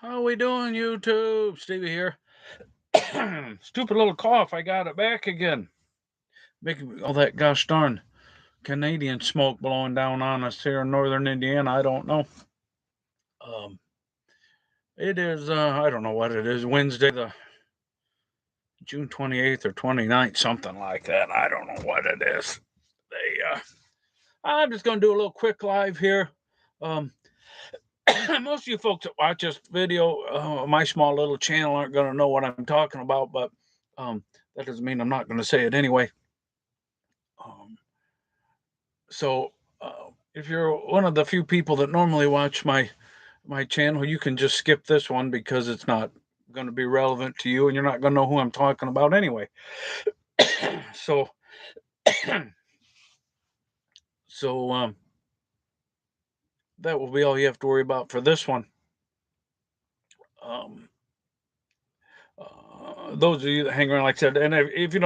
How we doing, YouTube? Stevie here. Stupid little cough. I got it back again. Making all that gosh darn Canadian smoke blowing down on us here in northern Indiana. I don't know. Um, it is. I don't know what it is. Wednesday, the June 28th or 29th, something like that. I don't know what it is. They. I'm just gonna do a little quick live here. Um, most of you folks that watch this video, my small little channel, aren't going to know what I'm talking about, but um, that doesn't mean I'm not going to say it anyway. Um, so, if you're one of the few people that normally watch my channel, you can just skip this one because it's not going to be relevant to you, and you're not going to know who I'm talking about anyway. so, so that will be all you have to worry about for this one. Um, those of you that hang around, like I said, and if you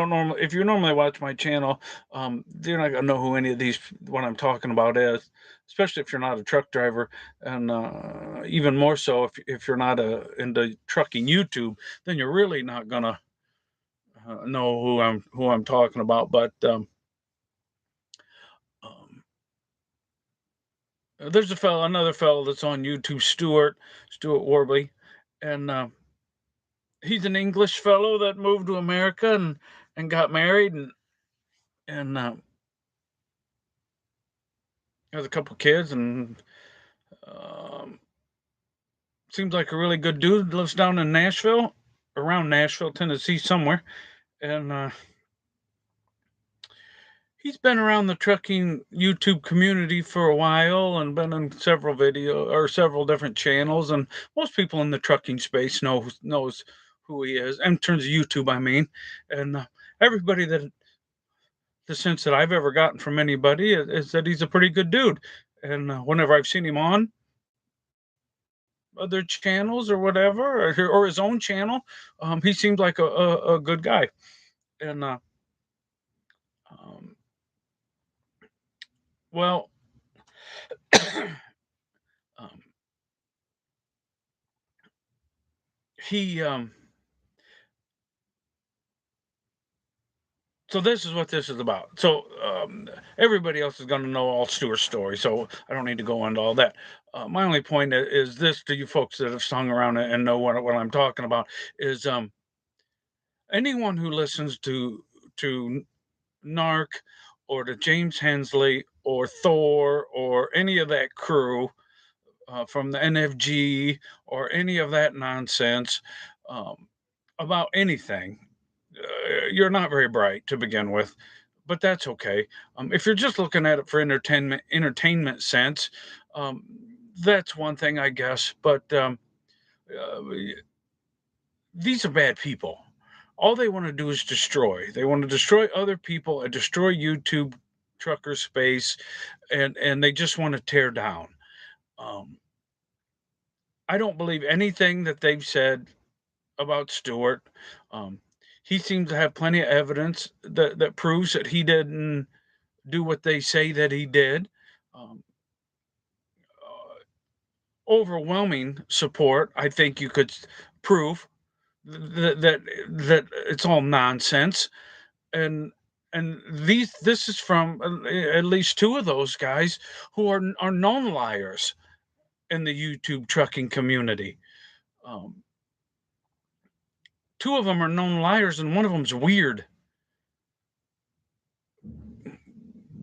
normally watch my channel, you're not gonna know who any of these what I'm talking about is, especially if you're not a truck driver, and even more so if you're not into trucking YouTube, then you're really not gonna know who I'm talking about. But um, there's another fellow that's on YouTube, Stuart Worbey, and he's an English fellow that moved to America and got married and has a couple kids and um, seems like a really good dude. Lives down in Nashville, around Nashville, Tennessee, somewhere. And he's been around the trucking YouTube community for a while and been on several different channels. And most people in the trucking space knows who he is. In terms of YouTube, I mean, and everybody that the sense that I've ever gotten from anybody is that he's a pretty good dude. And whenever I've seen him on other channels or whatever, or his own channel, he seems like a good guy. And um, well, um, he so this is what this is about. So everybody else is going to know all Stewart's story, so I don't need to go into all that. My only point is this to you folks that have hung around and know what I'm talking about is anyone who listens to Narc or to James Hensley or Thor or any of that crew from the NFG or any of that nonsense um, about anything. You're not very bright to begin with, but that's okay. If you're just looking at it for entertainment sense, um, that's one thing, I guess. But uh, these are bad people. All they want to do is destroy. They want to destroy other people and destroy YouTube trucker space, and they just want to tear down. Um, I don't believe anything that they've said about Stewart. Um, he seems to have plenty of evidence that proves that he didn't do what they say that he did. Um, Overwhelming support, I think you could prove that it's all nonsense. And this is from at least two of those guys who are known liars in the YouTube trucking community. Um, Two of them are known liars, and one of them's weird.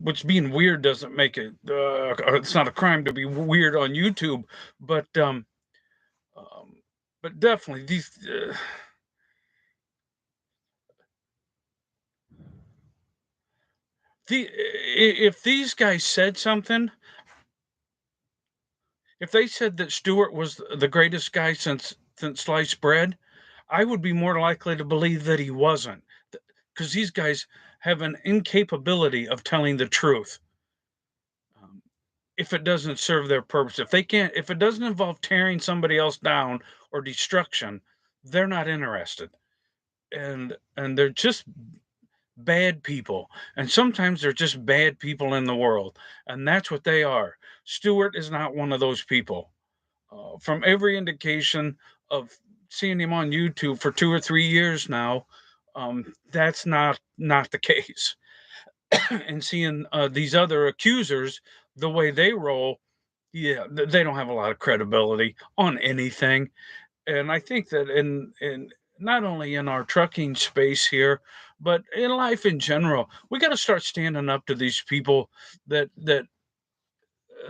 Which being weird doesn't make it. It's not a crime to be weird on YouTube, but um, but definitely these. If these guys said something, if they said that Stewart was the greatest guy since sliced bread, I would be more likely to believe that he wasn't, because these guys have an incapability of telling the truth. Um, if it doesn't serve their purpose, if it doesn't involve tearing somebody else down or destruction, they're not interested. And they're just bad people. And sometimes they're just bad people in the world. And that's what they are. Stewart is not one of those people. From every indication of seeing him on YouTube for 2 or 3 years now, that's not the case. And seeing these other accusers, the way they roll, yeah, they don't have a lot of credibility on anything. And I think that in not only in our trucking space here, but in life in general, we got to start standing up to these people that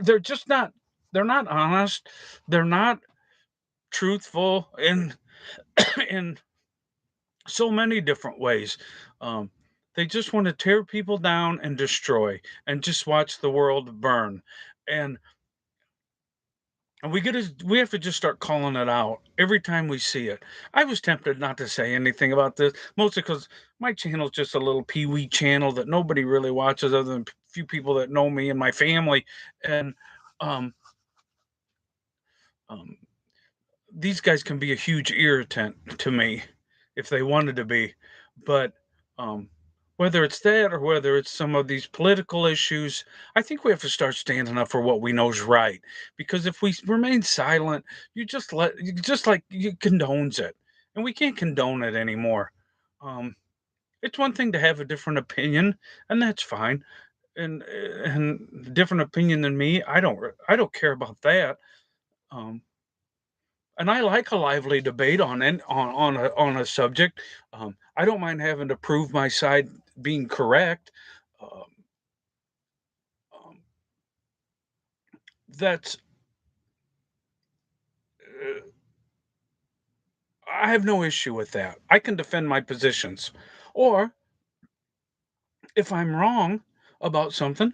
they're just not they're not honest, they're not truthful in so many different ways. Um, they just want to tear people down and destroy, and just watch the world burn. And we have to just start calling it out every time we see it. I was tempted not to say anything about this, mostly because my channel's just a little pee-wee channel that nobody really watches other than a few people that know me and my family. And um, um, these guys can be a huge irritant to me if they wanted to be. But um, whether it's that or whether it's some of these political issues, I think we have to start standing up for what we know is right. Because if we remain silent, you just like you condones it, and we can't condone it anymore. Um, it's one thing to have a different opinion, and that's fine. And different opinion than me, I don't care about that. Um, and I like a lively debate on a subject. I don't mind having to prove my side being correct. Um, um, that's I have no issue with that. I can defend my positions, or if I'm wrong about something,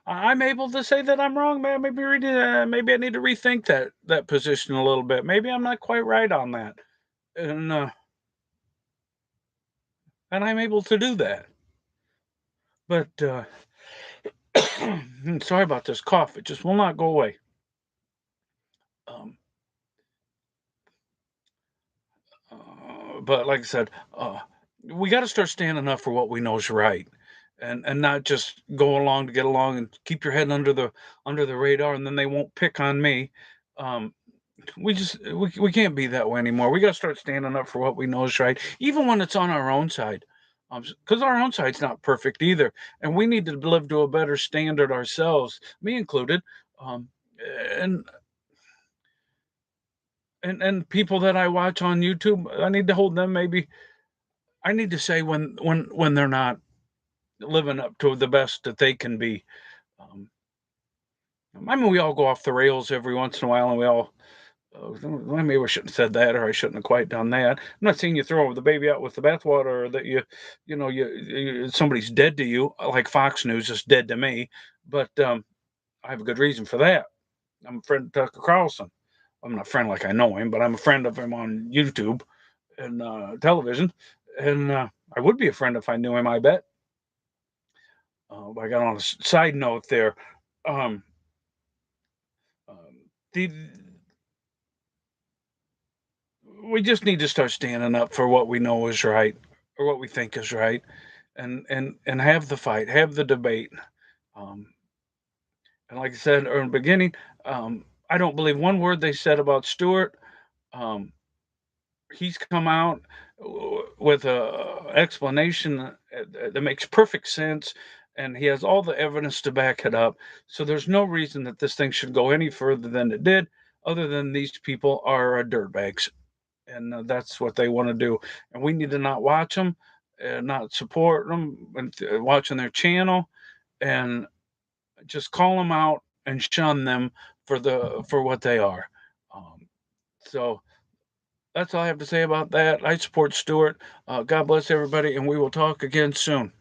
I'm able to say that I'm wrong. Man, maybe I need to rethink that position a little bit. Maybe I'm not quite right on that, and uh, and I'm able to do that. But sorry about this cough; it just will not go away. Um, but like I said, we got to start standing up for what we know is right, and not just go along to get along and keep your head under the radar, and then they won't pick on me. Um, we can't be that way anymore. We got to start standing up for what we know is right, even when it's on our own side, because our own side's not perfect either, and we need to live to a better standard ourselves, me included. Um, and and people that I watch on YouTube, I need to hold them maybe I need to say when they're not living up to the best that they can be. Um, I mean, we all go off the rails every once in a while, and we all. Well, maybe I shouldn't have said that, or I shouldn't have quite done that. I'm not saying you throw the baby out with the bathwater, or that somebody's dead to you, like Fox News is dead to me. But I have a good reason for that. I'm a friend of Tucker Carlson. I'm not a friend like I know him, but I'm a friend of him on YouTube and television, and I would be a friend if I knew him. I bet. I got on a side note there. Um, the we just need to start standing up for what we know is right or what we think is right, and have the fight, have the debate. Um, and like I said in the beginning, I don't believe one word they said about Stewart. Um, he's come out with a explanation that makes perfect sense, and he has all the evidence to back it up. So there's no reason that this thing should go any further than it did, other than these people are dirtbags, and that's what they want to do. And we need to not watch them, not support them, and watching their channel, and just call them out and shun them for what they are. Um, so that's all I have to say about that. I support Stuart. God bless everybody, and we will talk again soon.